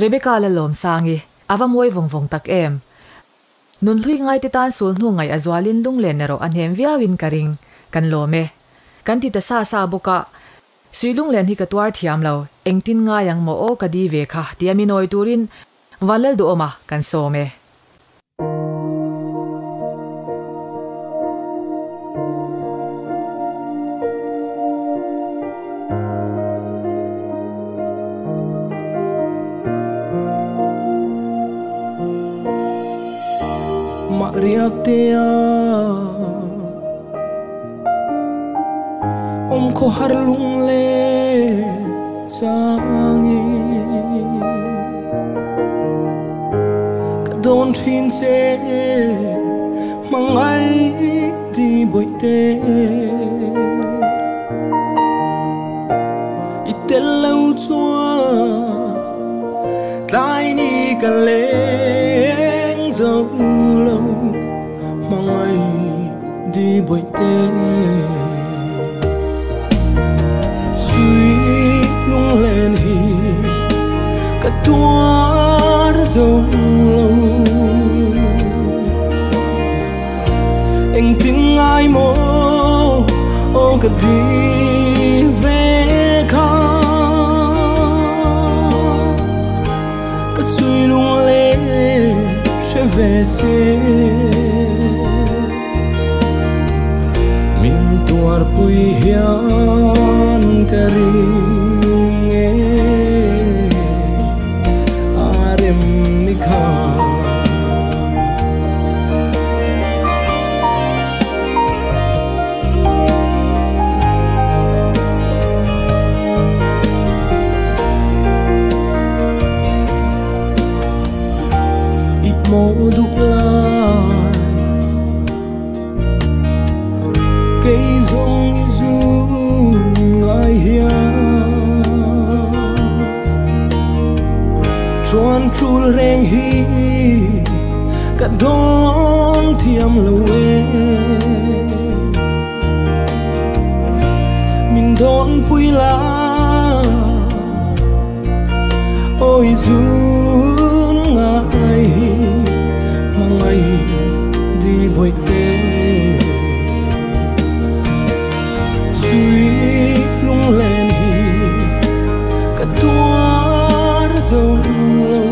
Rebecca le lom sangi ava moi vong tak em nun hlui ngai te tan sul nu ngai azwalin lung len nero anhem viawin karing kan lome kan ti ta sa boka suilung len hi ka twar thiam lo engtin nga yang mo o kadi ve kha tiaminoi turin walal do oma kan some riak tia ko har lung le changi ka don thin se mangai di boite itel lau chua tai ni ka leng zo lâu mangai di boite suy lung lên hi cả tua dâu lâu anh tiếng ai mô ô cả đi về kha cả suy lung lên sẽ về xe mình tuar pui hian karinge arem nikha ít mô đục lại cây rong du ngài hiền chuan chul reng hi cả đón thiam lâu thôn pui lá ôi run ngài mà ngày đi với tê suy lung lên cả tua dâu lâu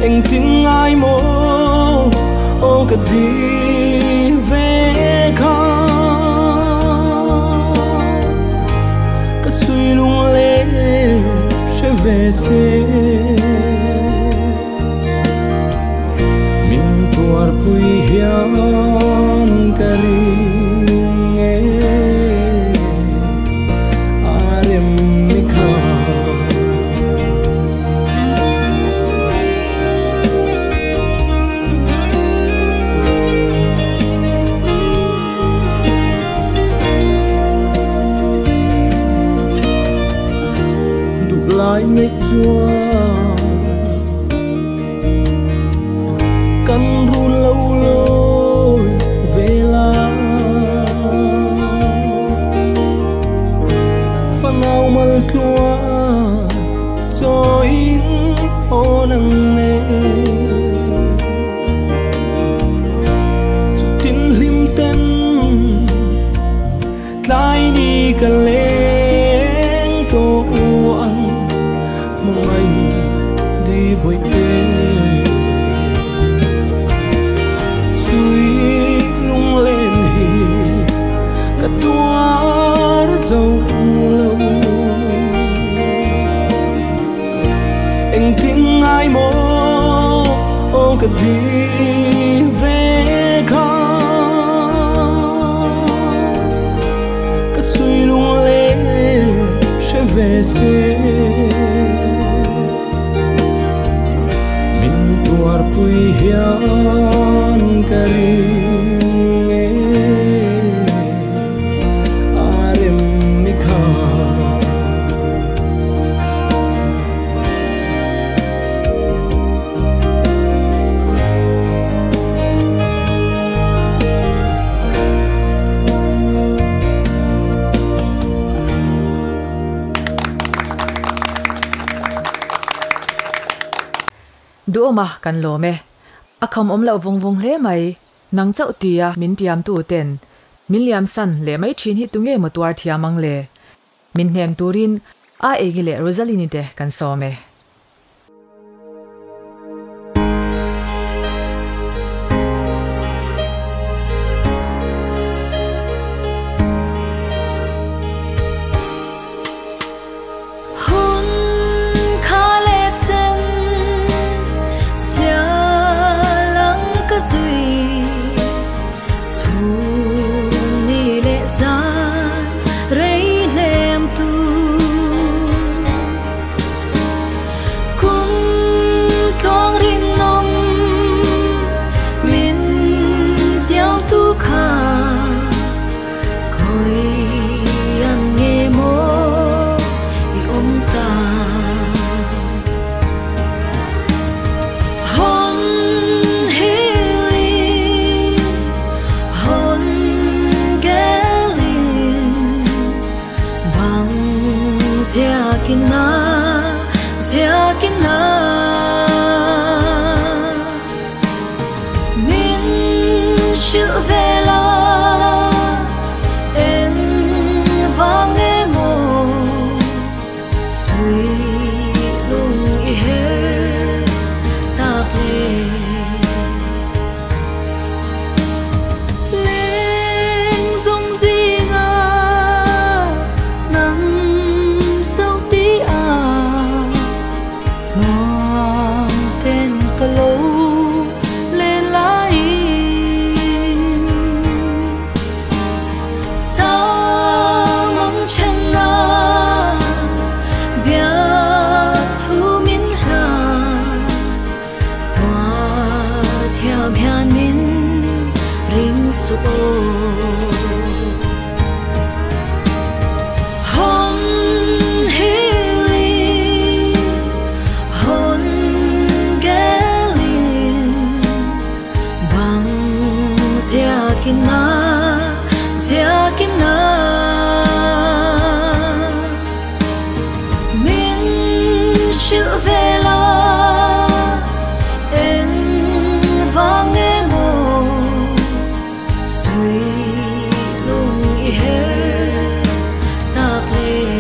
anh tin ai mô ô cả đi về khá cả suy lung lên sẽ về xe mình tuar pui hian kari arem nikha đục lại nghịch dua căn run lâu lối về la phần nào mal tua cho in ô nắng nè chút tin lim tên lại đi cả lên tô ăn mong ai đi với em lung lên cả tua dâu lâu anh tin ai mô ô cả đi về khá cả suy lung lên sẽ về xe mình tuar pui hian kari đũa mà kan lo me akham om lo vong vong hle mai nang chau tia min tiam tu ten min liam san le mai thin hi tunge motuar thiamang le min hnem turin a egile rosalini te kan so me Sao mong chân na chữ về la em vang em mồ suy lung i her ta về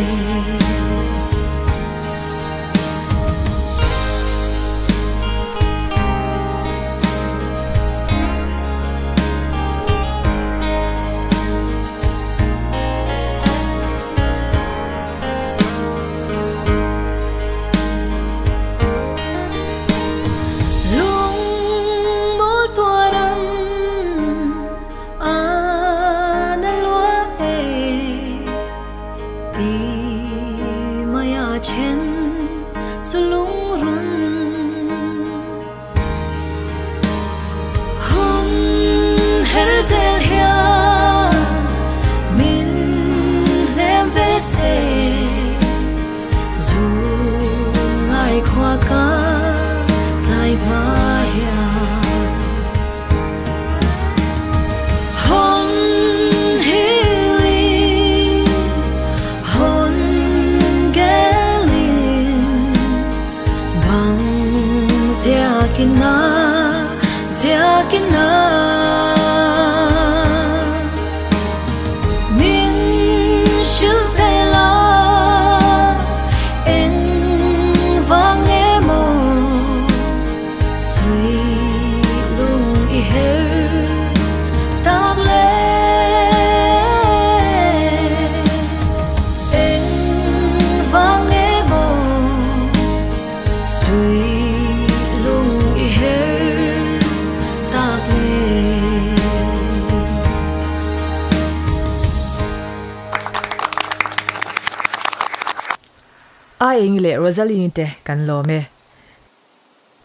Ing le Rosaline te kan lo me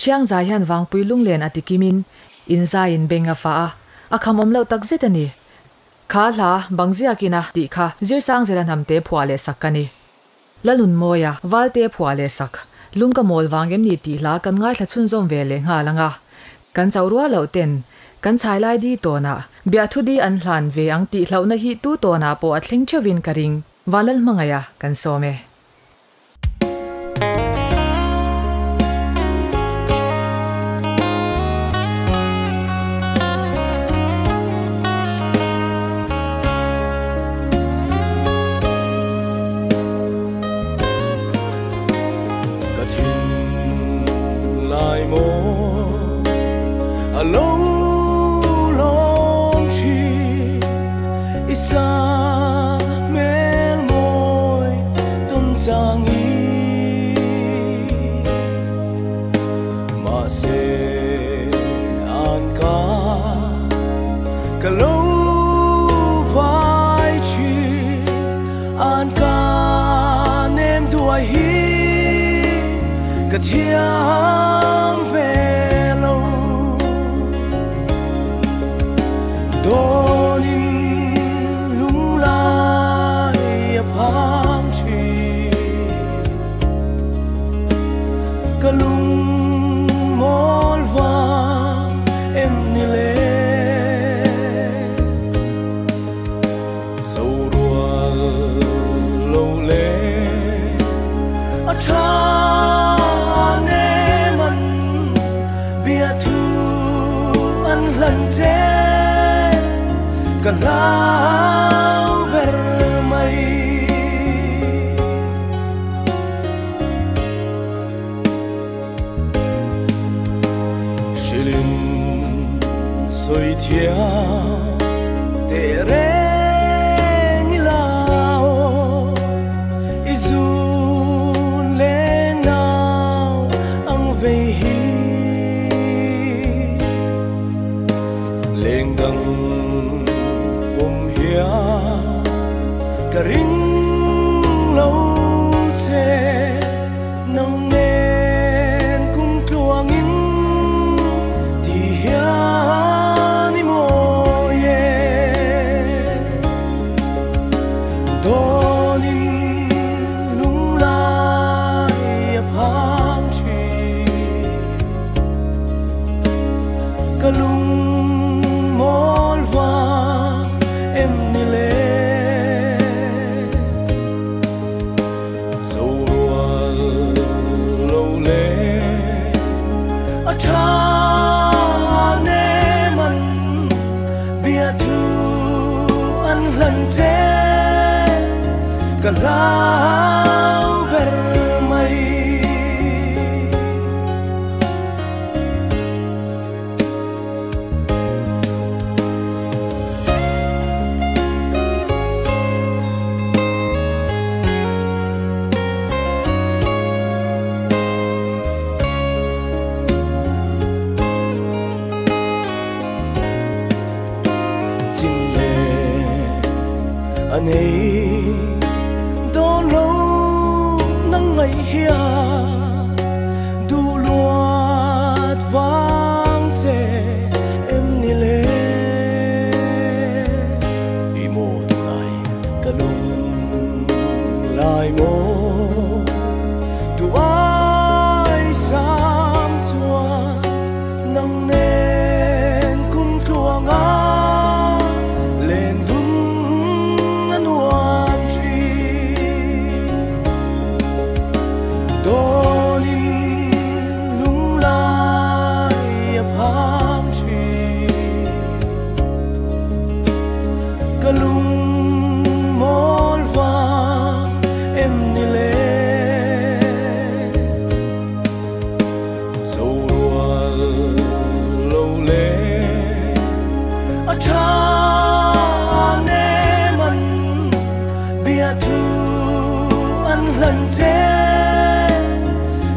chiang zai han wang pui lung len atikimin in za in benga fa a khamom lo tak zetani kha la bangjia kina ti kha zir sang zelan hamte phwale sakani lalun moya walte phwale sak lungka mol wangem ni ti la kan ngai thla chun zom vele nga langa kan chawrua lo ten kan chai lai di to na bia thu di an hlan ve ang ti hlau na hi tu to na po athling chawin karing walal mangaya kan so me kalau bermai anh ấy đó lâu nắng ngày hia du loạt vang xe em đi lên đi mô tu lại cả lùng lại mô tu ai sam xua nắng nên cung thuồng á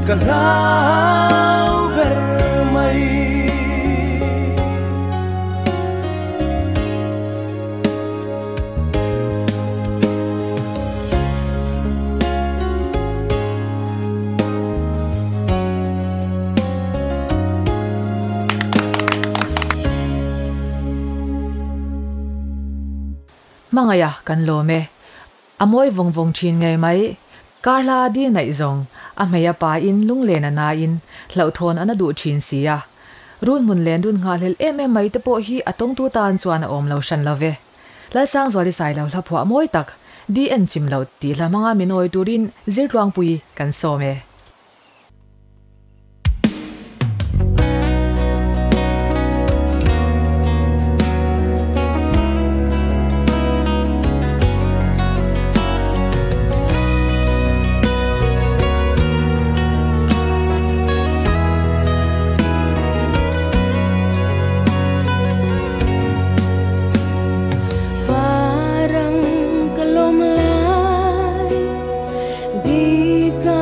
kalau bermai mangaya kan lome amoi vong chin ngai mai Carla di nai zong amaya pa in lunglen na in lauthon ana du chin sia run mun len dun nga lel em mai te po hi atong tu tan chuan a om lo shan love la sang zoli sai lo la phwa moi tak di en chim lo ti la manga minoi turin zirtwang pui kan some Di ka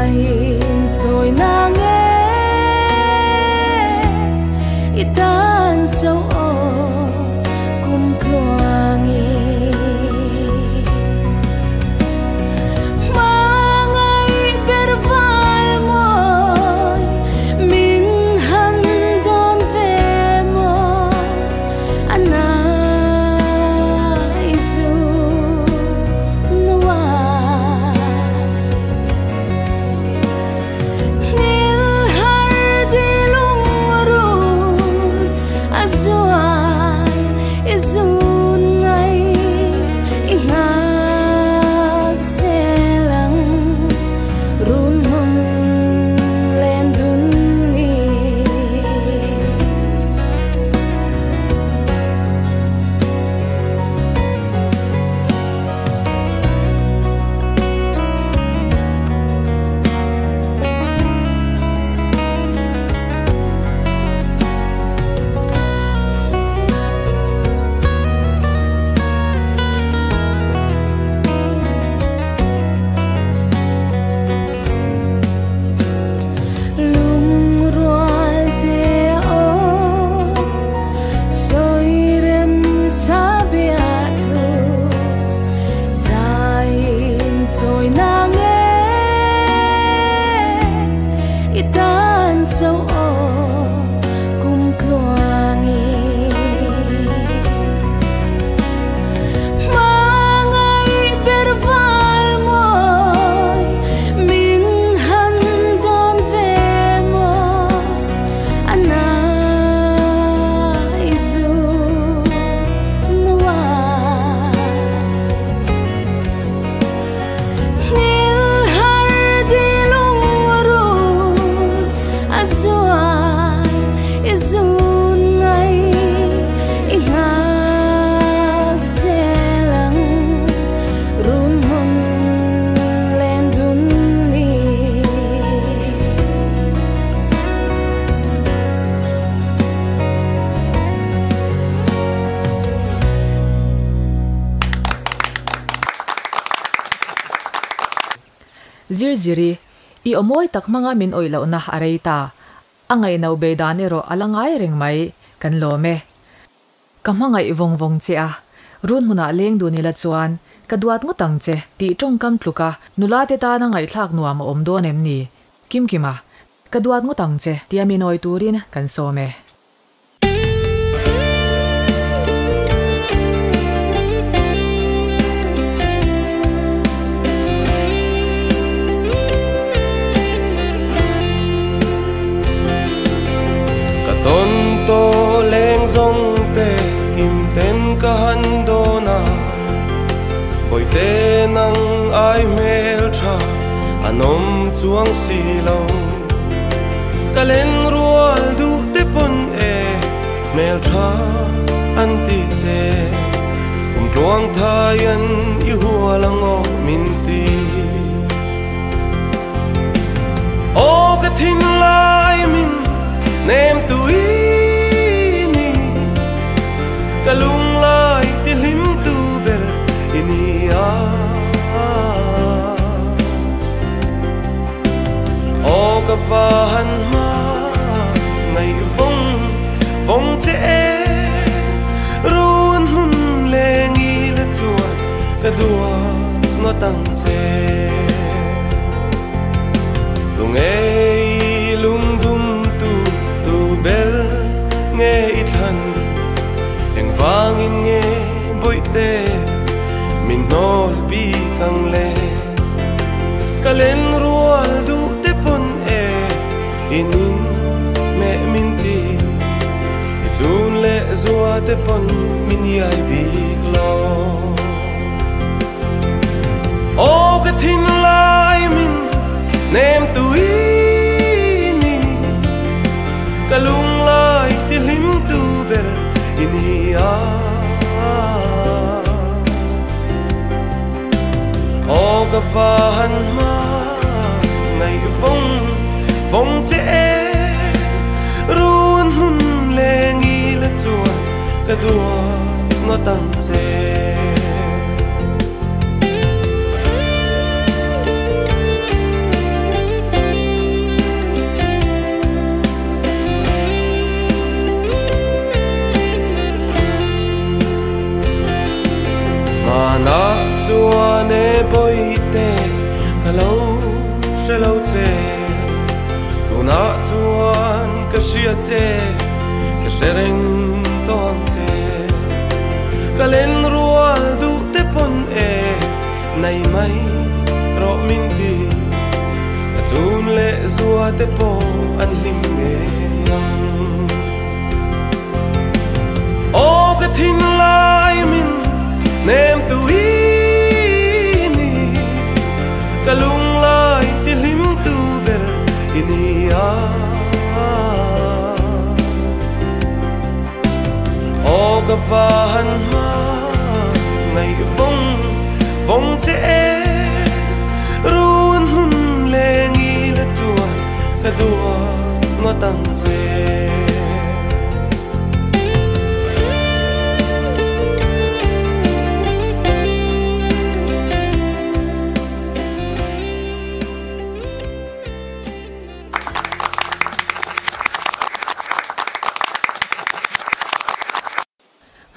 in rồi na nghe itan sâu ô cùng tuangi mà ngày ber vai môi min han don về môi ana isu noa nil har di lungurun azuan izun ngay ingag selang run mun len dun ni lung rual te o soirem sabiatu sain soy na nghe itan sâu o cùng tuangi mà ngày ber vai môi min han don về môi ana isu noa nil har di lungurun azuan izun ngay ingag selang run mun len dun ni Zirziri, i omoy tak mga min oilaw na arayta. Angay na ubedanero alangay ring may kanlome. Kamangay ivong-vong tsiya. Run muna leng do nila tsuan. Kaduat ngutang tse, ti chong kamtluka, nulate ta na ngay tlak nuwa maomdonem ni. Kim-kima, kaduat ngutang tse, ti aminoy turin kansome. Tonto leng zong te kim ten ka hando na boy te nang ai mel tha anom chuang si lo kalen rual du te pon e mel tha an ti che tuang thayan i hualang o min ti o ka thin lai min nem tu ini kalung lai tilim tu ber ini a o ka fahan ma ngai vong vong che run hun lengi le chua ka dua no tang che tung ei lung dum bel nghe ít hẳn em vang in nghe bội tê mình nói bi càng lệ cả lên rual du te pon e inin mẹ min ti chun lệ zua te pon min yai bi lo o cái thin lai min nem tu kalung lai tilim tu ber ini a o ka fahan ma ngai vong vong che run hun lengi le chua ka dua no tang che sẽ lâu chê tu na chuan ka sia chê ka sereng ton chê ka len rual du te pon e nay mai ro min ti ka chun le zua te po an lim nge o ka thin lai min nem tu ini ka lung lai ti lim tu ber ini a o ka van ma ngày vong vong che ruan hun le ngi la chua ka dua ngo tang che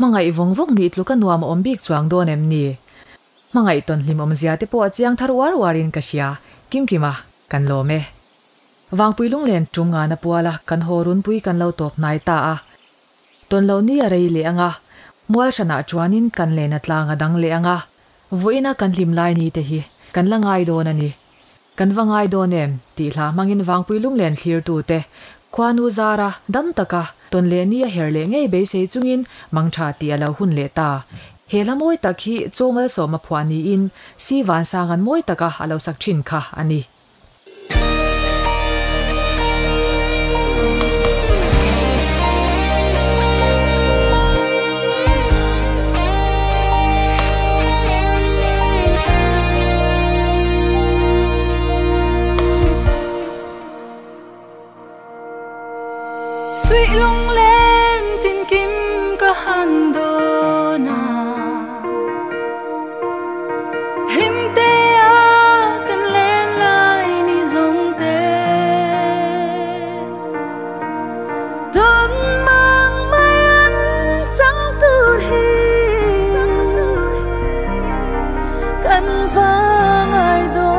mangai vong vong ni tluka nuam om bik chuang don em ni mangai ton hlim om zia te po chiang tharwar warin ka sia kim kima kan lo me wang puilung len tum nga na puala kan horun pui kan lo top nai ta a ton lo ni arei le anga mual shana chuanin kan le na tlanga dang le anga voina kan hlim lai ni te hi kan langai don ani kan wangai don em ti hla mangin wang puilung len thlir tu te kwanu zara dam taka ton le ni a her le ngei be se chungin mangtha ti alo hun le ta hela moi takhi chongal so ma phwani in si wan sangan moi taka alo sak thin kha ani Sweet long lên tin kim ka hando na him te a kan len lai ni zong te don mang mai an chang tu hi kan vang ai do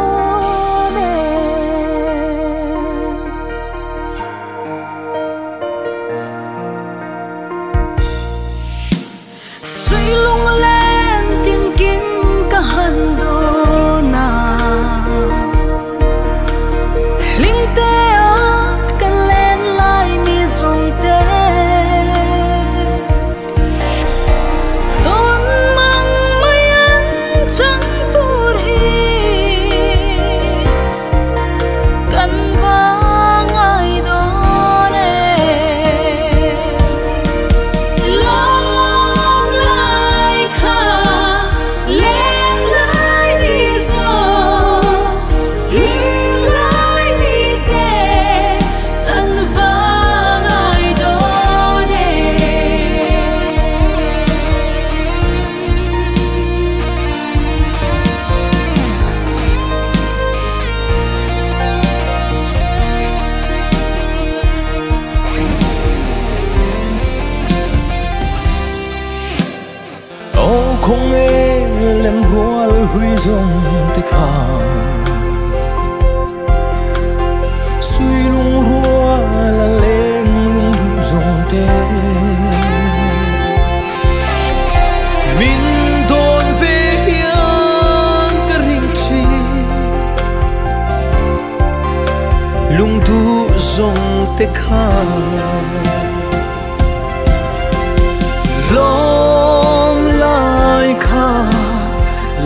không nghe lem hoa huy dòng tê khả suy lung hoa là lên lung lung dòng tê min đồn về hiên cái ring chi lung du dòng tê khả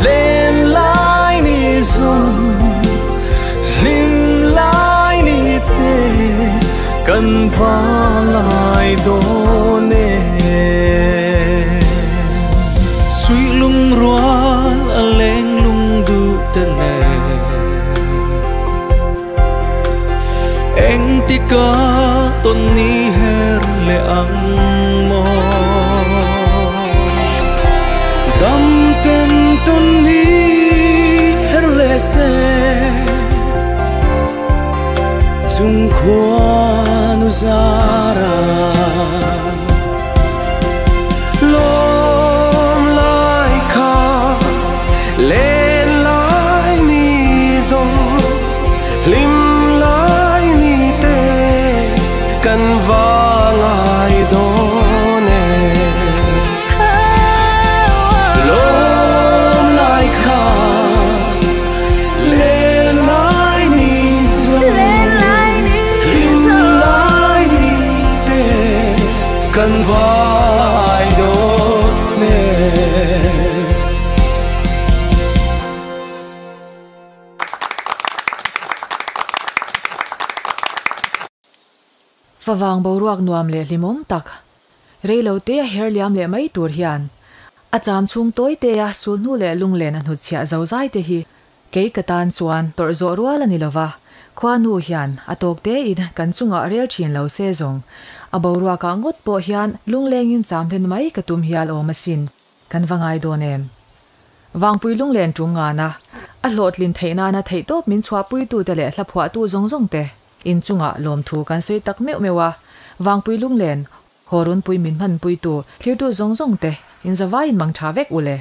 lên lại ni dùng linh lại ni tê cần phá lại đô nê suy lung roa lên lung du tên nè anh ti ca tôn ni her le ang mo dam ten tôn ni her le se chung khoa nu zara lom lai kha lên lai ni zong lim lai ni te kan vang ai do ne lom lai kha le lai ni zo lim lai ni te kan vang ai do ne Favang boruak nuam le limom tak reilo te a her liam le mai tur hian a cham chung toi te a sul nu le lung len an hu chia zo zai te hi ke katan chuan tor zo rual ani lova khwa nu hian atok te in kan chunga rel thin lo se zong a boruak ka ngot po hian lung leng in cham len mai ka tum hial o masin kan wangai do nem wangpui lung len tunga na a hlot lin theina na thei top min chwa pui tu te le hlaphwa tu zong zong te in chunga lom thu kan soi tak meu mewa wangpui lung len horun pui min man pui tu thlir tu zong zong te in zawa in mang tha vek ule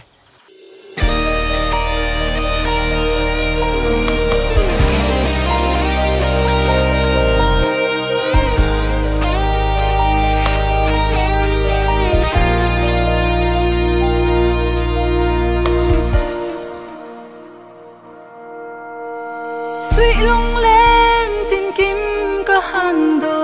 suy lung lên tin kim ka hando